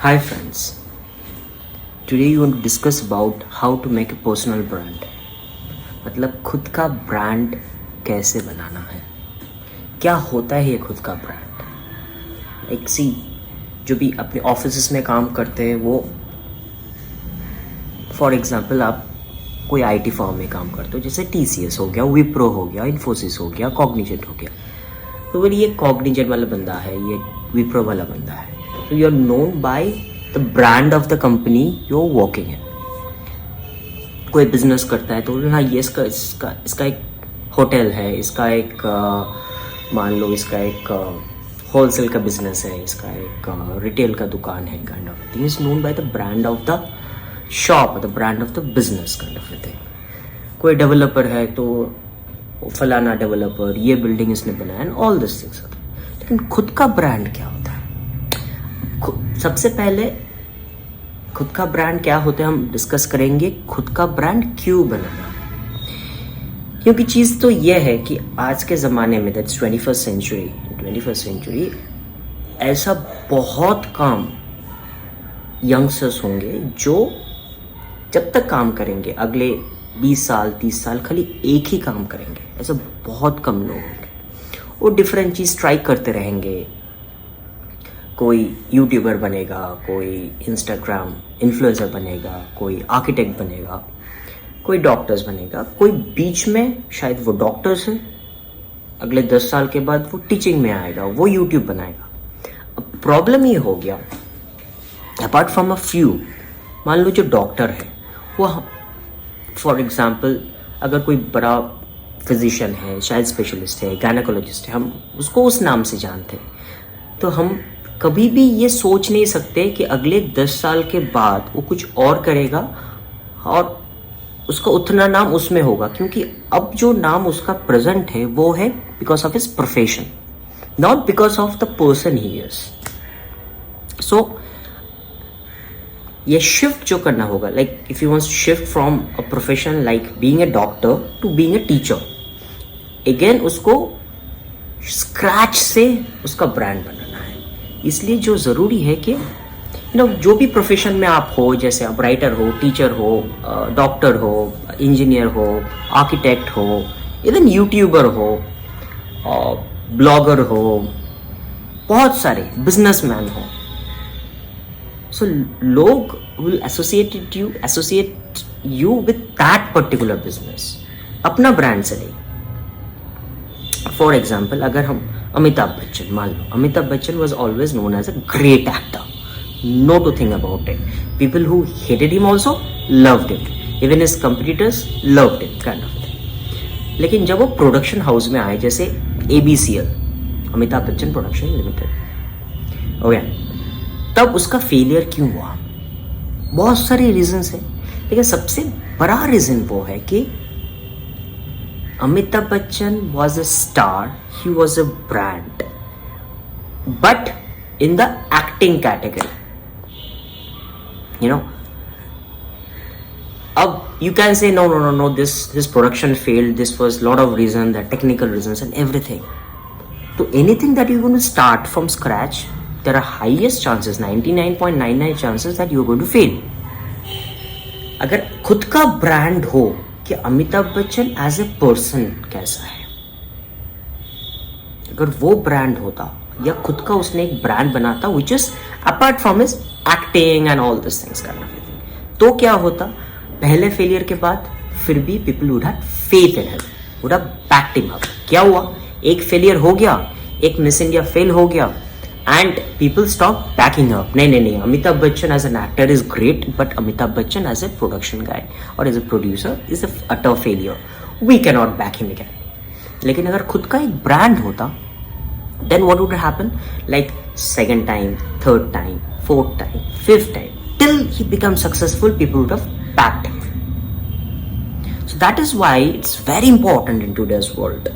Hi friends, today you want to discuss about how to make a personal brand. मतलब खुद का brand कैसे बनाना है, क्या होता है ये खुद का ब्रांड। एक सी जो भी अपने ऑफिस में काम करते हैं वो, फॉर एग्जांपल आप कोई आईटी फर्म में काम करते हो, जैसे टीसीएस हो गया, विप्रो हो गया, इन्फोसिस हो गया, कॉग्निजेंट हो गया। तो अगर ये कॉग्निजेंट वाला बंदा है, ये विप्रो वाला बंदा है, तो you are known by the brand of the company you are working है। कोई बिजनेस करता है तो हाँ ये इसका एक होटल है, इसका एक मान लो इसका एक होलसेल का बिजनेस है, इसका एक रिटेल का दुकान है, kind of thing is known by the brand of the shop, the brand of the business kind of thing. कोई डेवलपर है तो फलाना डेवलपर, ये बिल्डिंग इसने बनाया एंड ऑल दिस थिंग्स। लेकिन खुद का ब्रांड क्या होता है? सबसे पहले खुद का ब्रांड क्या होता है हम डिस्कस करेंगे। खुद का ब्रांड क्यों बनाना है? क्योंकि चीज़ तो यह है कि आज के ज़माने में, दैट्स 21st सेंचुरी, ऐसा बहुत काम यंगस्टर्स होंगे जो जब तक काम करेंगे अगले 20 साल 30 साल खाली एक ही काम करेंगे। ऐसा बहुत कम लोग होंगे। वो डिफरेंट चीज़ ट्राई करते रहेंगे। कोई यूट्यूबर बनेगा, कोई इंस्टाग्राम इन्फ्लुएंसर बनेगा, कोई आर्किटेक्ट बनेगा, कोई डॉक्टर्स बनेगा, कोई बीच में शायद वो डॉक्टर्स है, अगले 10 साल के बाद वो टीचिंग में आएगा, वो यूट्यूब बनाएगा। अब प्रॉब्लम ये हो गया, अपार्ट फ्रॉम अ फ्यू, मान लो जो डॉक्टर है वो, फॉर एग्जाम्पल अगर कोई बड़ा फिजिशियन है, चाइल्ड स्पेशलिस्ट है, गायनेकोलॉजिस्ट है, हम उसको उस नाम से जानते हैं। तो हम कभी भी ये सोच नहीं सकते कि अगले 10 साल के बाद वो कुछ और करेगा और उसका उतना नाम उसमें होगा, क्योंकि अब जो नाम उसका प्रेजेंट है वो है because of his profession, not because of the person he is. So ये शिफ्ट जो करना होगा, like if you want to shift from a profession like being a doctor to being a teacher, again उसको scratch से उसका brand बनाना है। इसलिए जो ज़रूरी है कि जो भी प्रोफेशन में आप हो, जैसे आप राइटर हो, टीचर हो, डॉक्टर हो, इंजीनियर हो, आर्किटेक्ट हो, इवन यूट्यूबर हो, ब्लॉगर हो, बहुत सारे बिजनेसमैन हो। So लोग will associate you with that particular business, अपना ब्रांड से नहीं। फॉर एग्जाम्पल अगर हम अमिताभ बच्चन, मान लो Amitabh Bachchan was always known as a great actor, no to think about it. People who hated him also loved it, even his competitors loved it kind of thing. लेकिन जब वो प्रोडक्शन हाउस में आए, जैसे ABCL, Amitabh Bachchan production limited, okay, तब उसका failure क्यों हुआ? बहुत सारे रीजंस हैं, लेकिन सबसे बड़ा रीजन वो है कि Amitabh Bachchan was a star, he was a brand, but in the acting category, अब you can say no, this production failed, this was lot of reasons, the technical reasons and everything. So anything that you're going to start from scratch, there are highest chances, 99.99 chances that you're going to fail. अगर खुद का brand हो कि Amitabh Bachchan as a person कैसा है, अगर वो brand होता या खुद का उसने एक ब्रांड बनाता which is apart from his acting and all this things kind of thing, तो क्या होता? पहले फेलियर के बाद फिर भी people would have faith in him, would have backed him up. क्या हुआ? एक फेलियर हो गया, एक मिस इंडिया फेल हो गया, and people stop backing up. नहीं, Amitabh Bachchan as an actor is great, but Amitabh Bachchan as a production guy or as a producer is a utter failure. We cannot back him again. लेकिन अगर खुद का एक brand होता, then what would happen? Like second time, third time, fourth time, fifth time, till he becomes successful, people would have backed him. So that is why it's very important in today's world.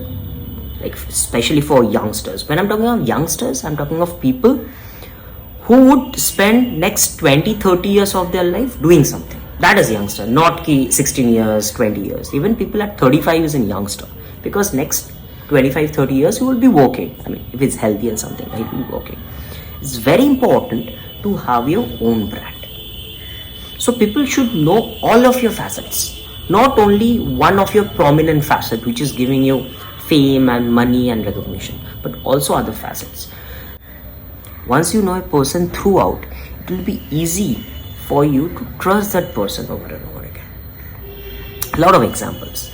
Like especially for youngsters. When I'm talking of youngsters, I'm talking of people who would spend next 20-30 years of their life doing something. That is youngster, not ki 16 years, 20 years. Even people at 35 is in youngster, because next 25-30 years you will be working. I mean, if it's healthy and something, right, you will be working. It's very important to have your own brand. So people should know all of your facets, not only one of your prominent facet which is giving you fame and money and recognition, but also other facets. Once you know a person throughout, it will be easy for you to trust that person over and over again. A lot of examples.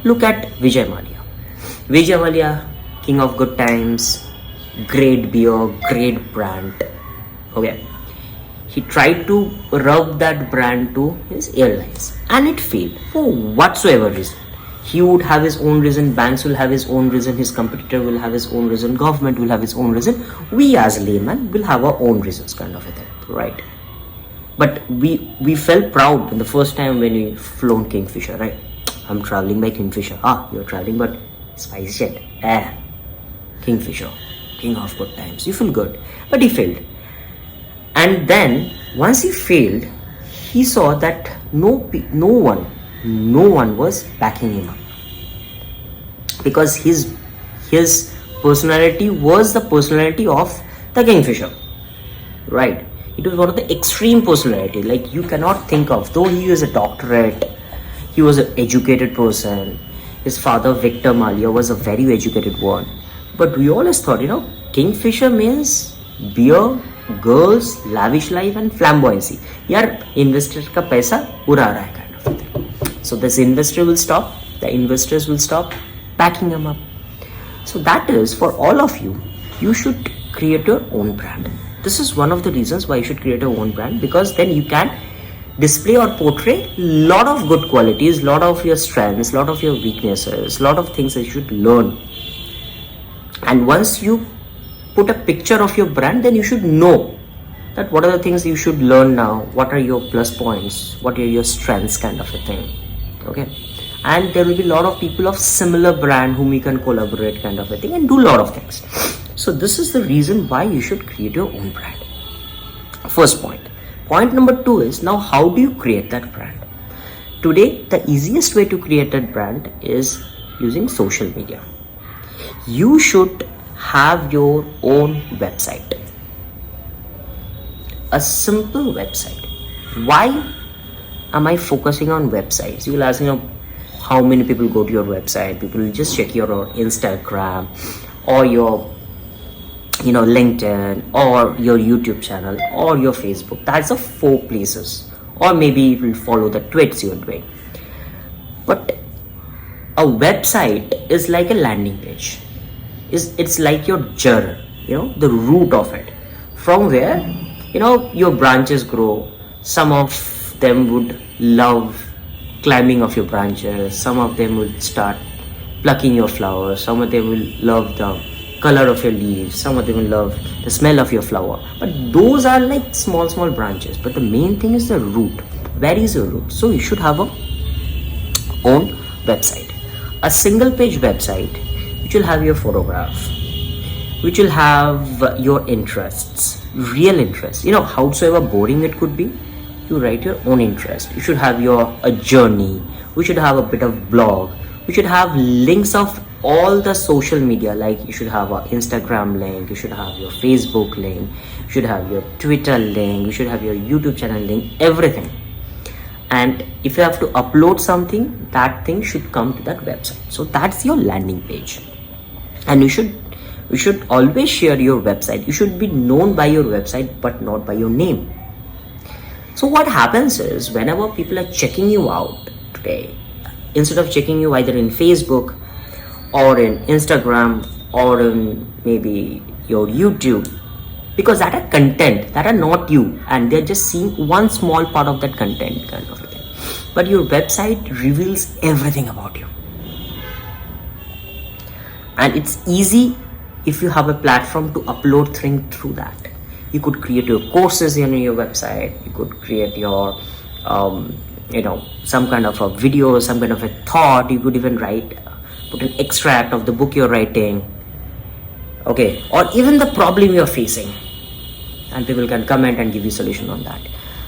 Look at Vijay Mallya. Vijay Mallya, king of good times, great beer, great brand. Okay. He tried to rub that brand to his airlines and it failed for whatsoever reason. He would have his own reason, banks will have his own reason, his competitor will have his own reason, government will have his own reason. We as laymen will have our own reasons, kind of a thing, right? But we felt proud in the first time when we flown Kingfisher, right? I'm traveling by Kingfisher. You're traveling but SpiceJet. Kingfisher, king of good times. You feel good. But he failed. And then once he failed, he saw that no one was backing him up, because his personality was the personality of the Kingfisher, right? It was one of the extreme personality, like you cannot think of. Though he was a doctorate, he was an educated person. His father Victor Mallya was a very educated one, but we always thought, Kingfisher means beer, girls, lavish life and flamboyancy. Investor ka paisa ura raha hai, kind of a thing. So this investor will stop, the investors will stop backing him up. So that is, for all of you, you should create your own brand. This is one of the reasons why you should create your own brand, because then you can display or portray lot of good qualities, lot of your strengths, lot of your weaknesses, lot of things that you should learn. And once you put a picture of your brand, then you should know that what are the things you should learn now, what are your plus points, what are your strengths, kind of a thing. Okay, and there will be a lot of people of similar brand whom you can collaborate, kind of a thing, and do a lot of things. So this is the reason why you should create your own brand. First point. Point number 2 is, now how do you create that brand? Today the easiest way to create that brand is using social media. You should have your own website, a simple website. Why am I focusing on websites? You will ask, how many people go to your website? People will just check your Instagram or your LinkedIn or your YouTube channel or your Facebook. That's the 4 places, or maybe it will follow the tweets you're doing. But a website is like a landing page. It's like your journey, the root of it, from where your branches grow. Some of them would love climbing of your branches, some of them would start plucking your flowers, some of them will love the color of your leaves, some of them will love the smell of your flower. But those are like small branches, but the main thing is the root. Where is your root? So you should have a own website, a single page website which will have your photograph, which will have your interests, real interests. Howsoever boring it could be, you write your own interest. You should have a journey. We should have a bit of blog. We should have links of all the social media, like you should have an Instagram link, you should have your Facebook link, you should have your Twitter link, you should have your YouTube channel link, everything. And if you have to upload something, that thing should come to that website. So that's your landing page. And you should always share your website. You should be known by your website, but not by your name. So what happens is, whenever people are checking you out today, instead of checking you either in Facebook or in Instagram or in maybe your YouTube, because that are content that are not you, and they're just seeing one small part of that content, kind of a thing. But your website reveals everything about you, and it's easy if you have a platform to upload things through that. You could create your courses on your website, you could create your some kind of a video, some kind of a thought. You could even put an extract of the book you're writing, okay, or even the problem you're facing, and people can comment and give you solution on that.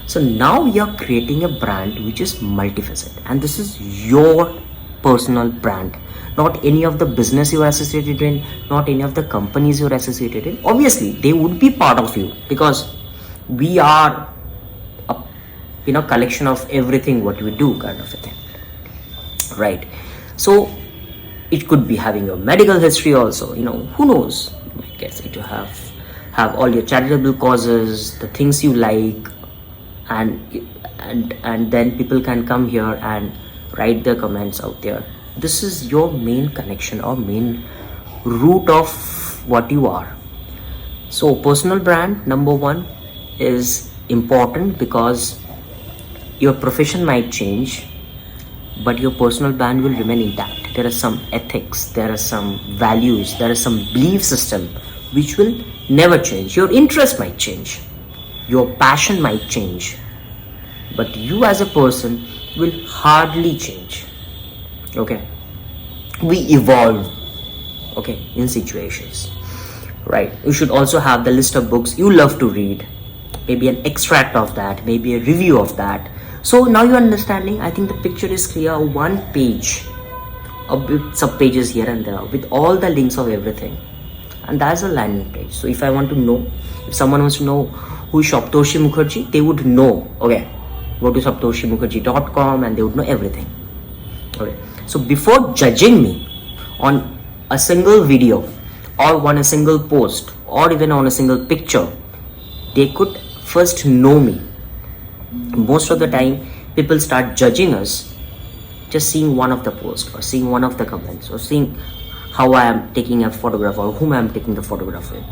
So now you're creating a brand which is multifaceted, and this is your personal brand, not any of the business you're associated in, not any of the companies you're associated in. Obviously they would be part of you, because We are a collection of everything what we do, kind of a thing, right? So it could be having your medical history also, who knows, you might get it to have all your charitable causes, the things you like, and then people can come here and write their comments out there. This is your main connection or main root of what you are. So personal brand, number one, is important because your profession might change, but your personal brand will remain intact. There are some ethics, there are some values, there is some belief system which will never change. Your interest might change, your passion might change, but you as a person will hardly change. Okay, we evolve, okay, in situations, right? You should also have the list of books you love to read, maybe an extract of that, maybe a review of that. So now you're understanding. I think the picture is clear. One page, with sub pages here and there, with all the links of everything, and that's a landing page. So if I want to know, if someone wants to know who is Saptarshi Mukherjee, they would know. Okay, go to saptarshimukherjee.com and they would know everything. Okay, so before judging me on a single video or on a single post or even on a single picture, they could first know me. Most of the time people start judging us just seeing one of the posts or seeing one of the comments or seeing how I am taking a photograph or whom I am taking the photograph with.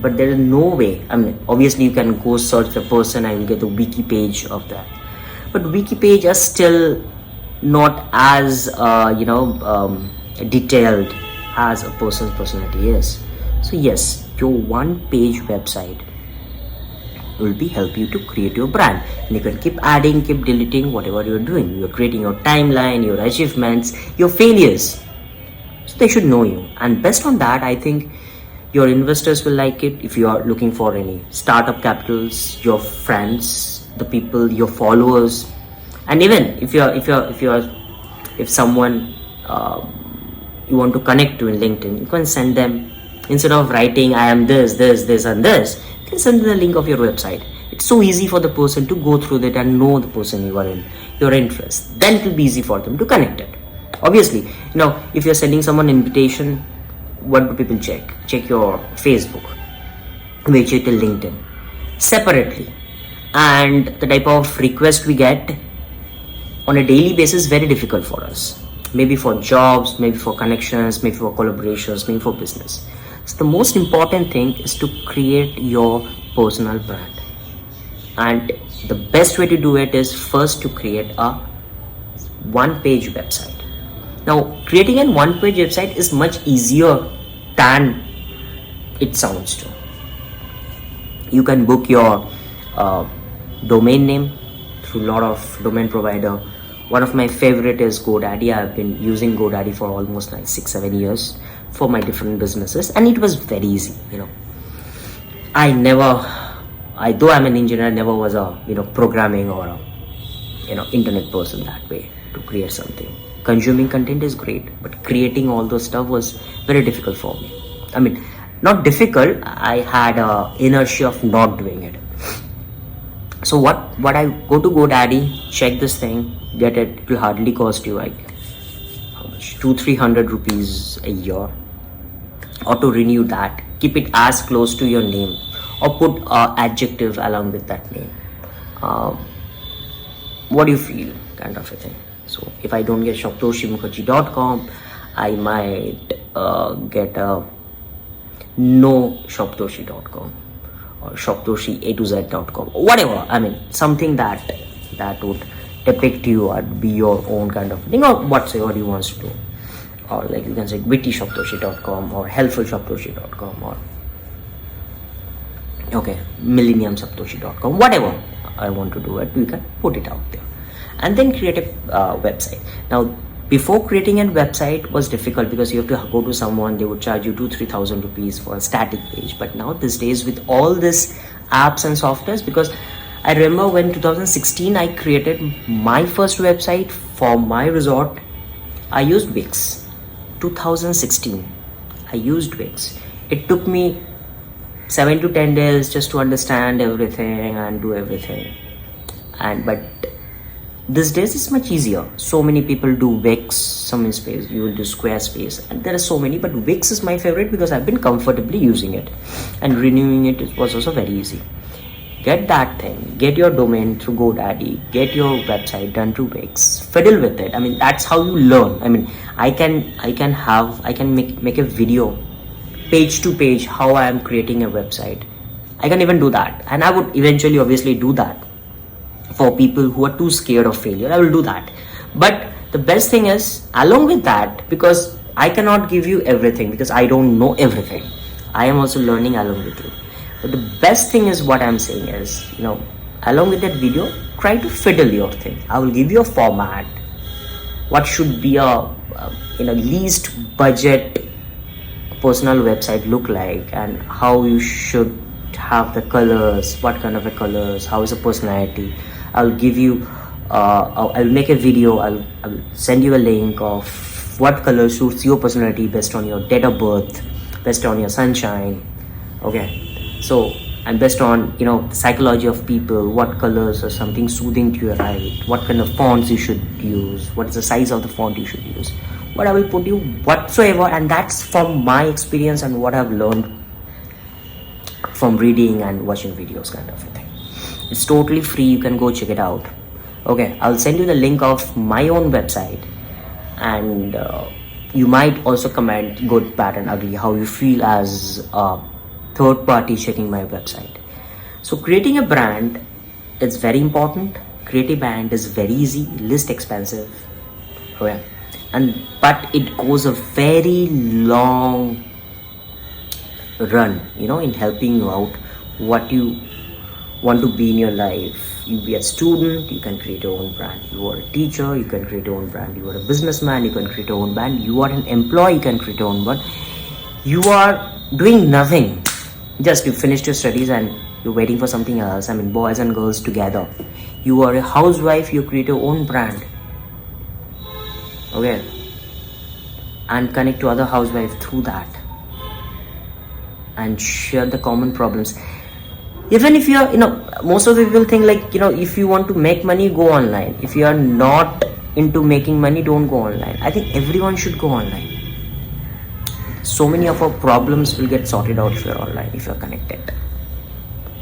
But there is no way. I mean, obviously you can go search the person and you get the wiki page of that, but wiki page are still not as detailed as a person's personality is. So yes, your one page website will be help you to create your brand, and you can keep adding, keep deleting, whatever you're doing. You're creating your timeline, your achievements, your failures, so they should know you. And based on that, I think your investors will like it. If you are looking for any startup capitals, your friends, the people, your followers, and even if someone you want to connect to in LinkedIn, you can send them, instead of writing I am this and this, you can send them the link of your website. It's so easy for the person to go through that and know the person you are in, your interest. Then it will be easy for them to connect it. Obviously, if you're sending someone an invitation, what do people check? Check your Facebook, we check till LinkedIn separately, and the type of request we get on a daily basis very difficult for us. Maybe for jobs, maybe for connections, maybe for collaborations, maybe for business. So the most important thing is to create your personal brand, and the best way to do it is first to create a one-page website. Now, creating a one-page website is much easier than it sounds to. You can book your domain name through a lot of domain provider. One of my favorite is GoDaddy. I've been using GoDaddy for almost like 6-7 years for my different businesses, and it was very easy. Though I'm an engineer, I never was a programming or a internet person that way to create something. Consuming content is great, but creating all those stuff was very difficult for me. I mean, not difficult, I had a inertia of not doing it. So what I go to GoDaddy, check this thing, get it. It will hardly cost you like how much, 200-300 rupees a year, or to renew that, keep it as close to your name, or put an adjective along with that name. What do you feel, kind of a thing. So if I don't get saptarshimukherjee.com, I might get a no saptarshi.com or saptarshi.a2z.com, whatever. I mean, something that would depict you or be your own kind of thing, or whatever you want to do. Or like you can say wittysaptarshi.com or helpfulsaptarshi.com or millenniumsaptarshi.com, whatever I want to do it, you can put it out there and then create a website. Now, before creating a website was difficult because you have to go to someone, they would charge you 2,000-3,000 rupees for a static page. But now these days with all this apps and softwares, because I remember when 2016 I created my first website for my resort, I used Wix. 2016 I used Wix. It took me 7 to 10 days just to understand everything and do everything. But these days it's much easier. So many people do Wix, Space, you will do Squarespace, and there are so many, but Wix is my favorite because I've been comfortably using it, and renewing it was also very easy. Get that thing, get your domain through GoDaddy, get your website done through Wix, fiddle with it. I mean, that's how you learn. I mean, I can make a video page to page how I am creating a website. I can even do that, and I would eventually obviously do that for people who are too scared of failure. I will do that. But the best thing is, along with that, because I cannot give you everything because I don't know everything, I am also learning along with you. But the best thing is, what I'm saying is, along with that video, try to fiddle your thing. I will give you a format, what should be a least budget personal website look like, and how you should have the colors, what kind of a colors, how is the personality. I'll give you I'll make a video, I'll send you a link of what color suits your personality based on your date of birth, based on your sunshine. Okay, so, and based on the psychology of people, what colors are something soothing to your eye, what kind of fonts you should use, what is the size of the font you should use, what I will put you whatsoever. And that's from my experience and what I've learned from reading and watching videos, kind of a thing. It's totally free, you can go check it out. Okay, I'll send you the link of my own website, and you might also comment good, bad and ugly, how you feel as a third party checking my website. So creating a brand is very important. Create a brand is very easy, least expensive. Okay. But it goes a very long run, in helping you out what you want to be in your life. You be a student, you can create your own brand. You are a teacher, you can create your own brand. You are a businessman, you can create your own brand. You are an employee, you can create your own brand. You are doing nothing, just you finished your studies and you're waiting for something else. I mean, boys and girls together. You are a housewife, you create your own brand. Okay, and connect to other housewives through that, and share the common problems. Even if you're, most of the people think like, if you want to make money, go online. If you are not into making money, don't go online. I think everyone should go online. So many of our problems will get sorted out if you're online, if you're connected.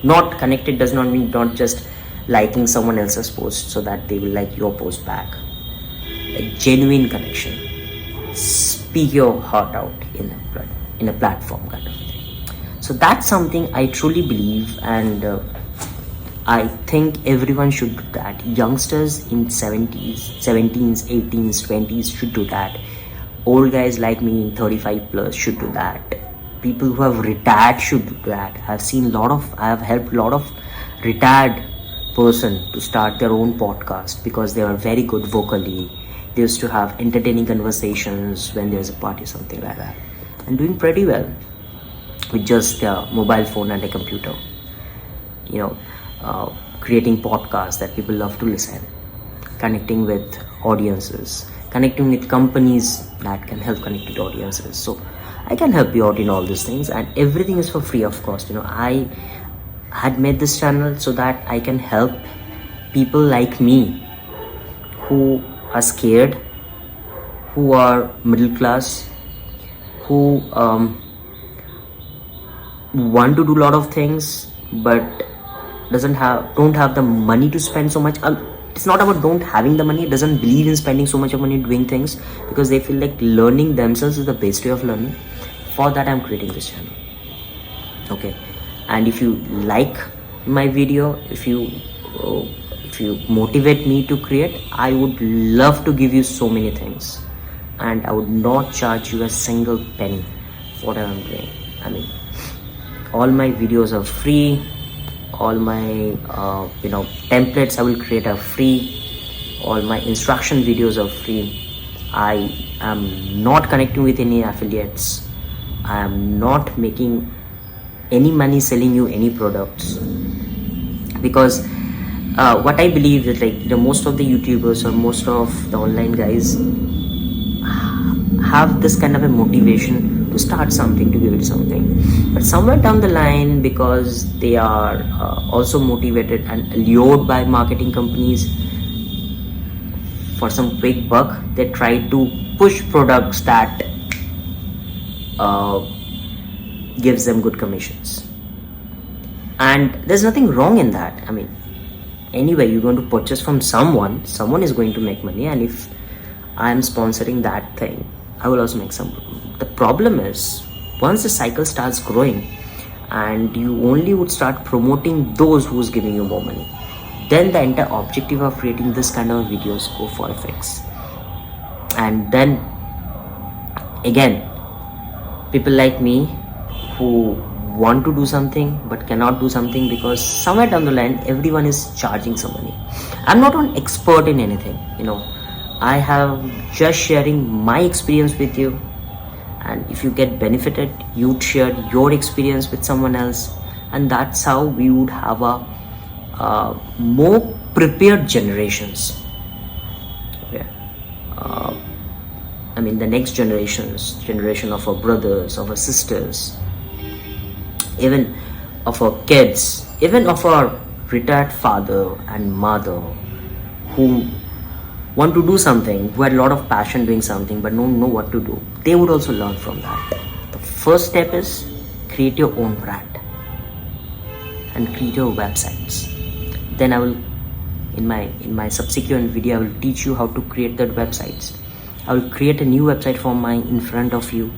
Not connected does not mean not just liking someone else's post so that they will like your post back. A genuine connection. Speak your heart out in a platform, kind of thing. So that's something I truly believe, and I think everyone should do that. Youngsters in 17s, 18s, 20s should do that. Old guys like me in 35 plus should do that. People who have retired should do that. I have helped a lot of retired person to start their own podcast because they are very good vocally. They used to have entertaining conversations when there's a party, something like that, and doing pretty well with just a mobile phone and a computer. Creating podcasts that people love to listen, connecting with audiences, connecting with companies that can help connect with audiences. So I can help you out in all these things, and everything is for free, of course. I had made this channel so that I can help people like me who are scared, who are middle class, who want to do a lot of things but don't have the money to spend so much. It's not about don't having the money. It doesn't believe in spending so much of money doing things because they feel like learning themselves is the best way of learning. For that, I'm creating this channel. Okay, and if you like my video, if you motivate me to create, I would love to give you so many things, and I would not charge you a single penny for what I'm doing. I mean, all my videos are free. All my templates I will create are free. All my instruction videos are free. I am not connecting with any affiliates. I am not making any money selling you any products, because what I believe is most of the YouTubers or most of the online guys have this kind of a motivation to start something, to give it something. But somewhere down the line, because they are also motivated and allured by marketing companies for some quick buck, they try to push products that gives them good commissions. And there's nothing wrong in that. I mean, anyway, you're going to purchase from someone is going to make money, and if I'm sponsoring that thing, I will also make some. The problem is, once the cycle starts growing and you only would start promoting those who's giving you more money, then the entire objective of creating this kind of videos go for effects. And then again, people like me who want to do something but cannot do something because somewhere down the line everyone is charging some money. I'm not an expert in anything, I have just sharing my experience with you, and if you get benefited, you'd share your experience with someone else, and that's how we would have a more prepared generations. Okay. I mean, the next generation of our brothers, of our sisters, even of our kids, even of our retired father and mother who want to do something, who had a lot of passion doing something but don't know what to do, they would also learn from that. The first step is create your own brand and create your websites. Then I will, in my subsequent video, I will teach you how to create that websites. I will create a new website for mine in front of you,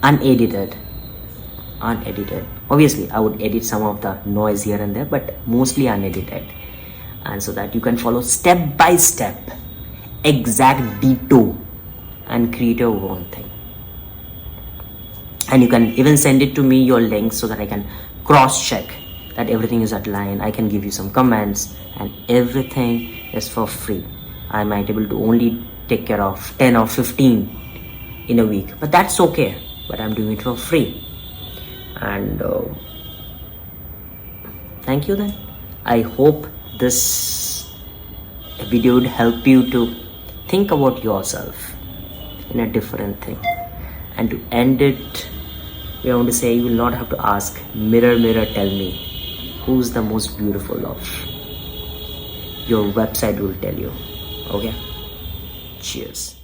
unedited. Obviously, I would edit some of the noise here and there, but mostly unedited. And so that you can follow step by step, exact ditto, and create your own thing. And you can even send it to me, your links, so that I can cross check that everything is at line. I can give you some comments, and everything is for free. I might able to only take care of 10 or 15 in a week, but that's okay. But I'm doing it for free. And thank you then. I hope this video would help you to think about yourself in a different thing. And to end it, we want to say, you will not have to ask, mirror, mirror, tell me who's the most beautiful of. Your website will tell you. Okay? Cheers.